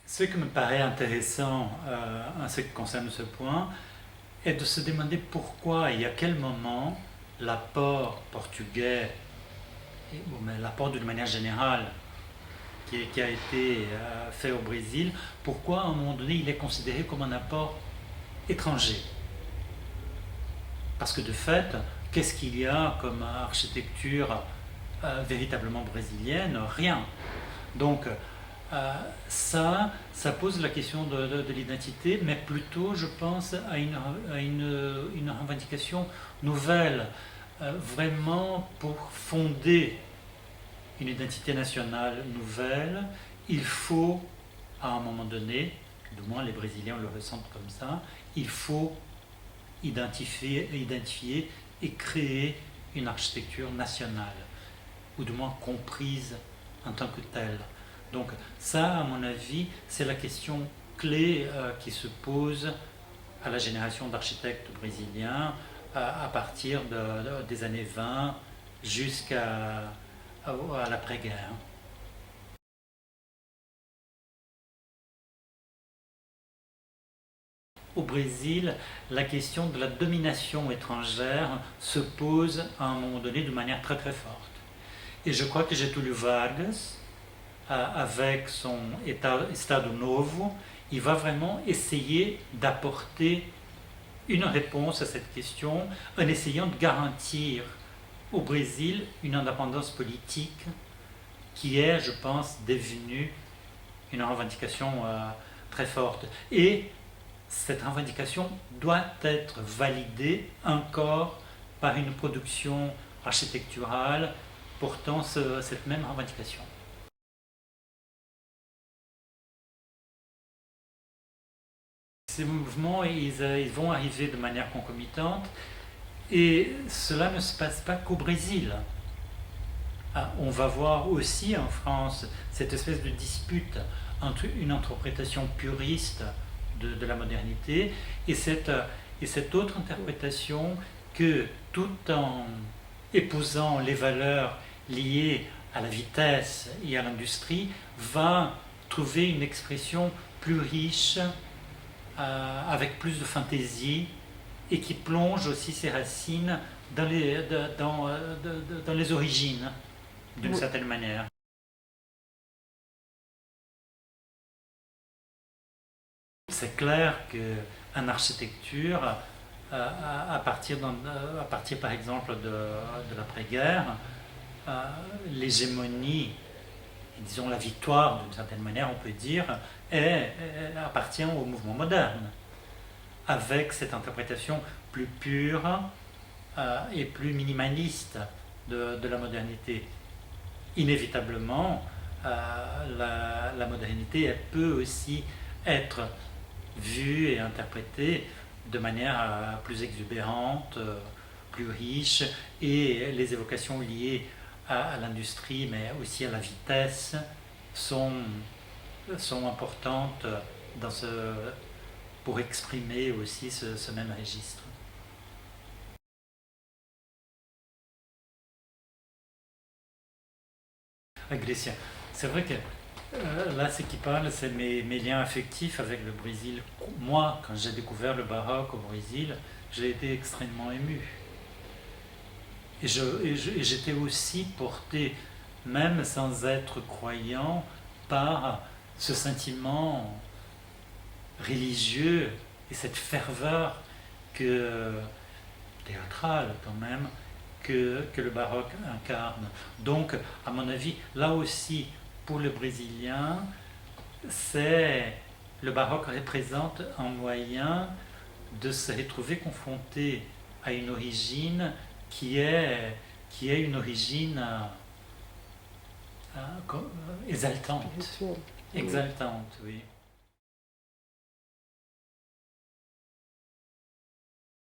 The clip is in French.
Ce qui me paraît intéressant en ce qui concerne ce point est de se demander pourquoi et à quel moment l'apport portugais, mais l'apport d'une manière générale qui a été fait au Brésil, pourquoi à un moment donné il est considéré comme un apport étranger. Parce que de fait, qu'est-ce qu'il y a comme architecture véritablement brésilienne? Rien. Donc ça pose la question de l'identité, mais plutôt, je pense, à une revendication nouvelle, vraiment pour fonder une identité nationale nouvelle. Il faut, à un moment donné, du moins les Brésiliens le ressentent comme ça, il faut identifier et créer une architecture nationale, ou du moins comprise en tant que telle. Donc ça, à mon avis, c'est la question clé qui se pose à la génération d'architectes brésiliens à partir des années 20 jusqu'à l'après-guerre. Au Brésil, la question de la domination étrangère se pose à un moment donné de manière très très forte. Et je crois que Getúlio Vargas, avec son Estado Novo, il va vraiment essayer d'apporter une réponse à cette question en essayant de garantir au Brésil une indépendance politique qui est, je pense, devenue une revendication très forte. Et cette revendication doit être validée encore par une production architecturale portant cette même revendication. Ces mouvements, ils vont arriver de manière concomitante et cela ne se passe pas qu'au Brésil. On va voir aussi en France cette espèce de dispute entre une interprétation puriste de la modernité et cette autre interprétation que, tout en épousant les valeurs liées à la vitesse et à l'industrie, va trouver une expression plus riche, avec plus de fantaisie, et qui plonge aussi ses racines dans les origines, d'une certaine manière. C'est clair qu'en architecture, à partir par exemple de l'après-guerre, l'hégémonie, disons la victoire d'une certaine manière, on peut dire, appartient au mouvement moderne, avec cette interprétation plus pure et plus minimaliste de la modernité. Inévitablement, la modernité elle peut aussi être vue et interprétée de manière plus exubérante, plus riche, et les évocations liées à l'industrie, mais aussi à la vitesse, sont importantes pour exprimer aussi ce même registre. Grécien. C'est vrai que là, ce qui parle, c'est mes liens affectifs avec le Brésil. Moi, quand j'ai découvert le baroque au Brésil, j'ai été extrêmement ému. Et j'étais aussi porté, même sans être croyant, par ce sentiment religieux et cette ferveur théâtrale quand même, que le baroque incarne. Donc, à mon avis, là aussi, pour le Brésilien, le baroque représente un moyen de se retrouver confronté à une origine qui est une origine exaltante. Exaltante, oui.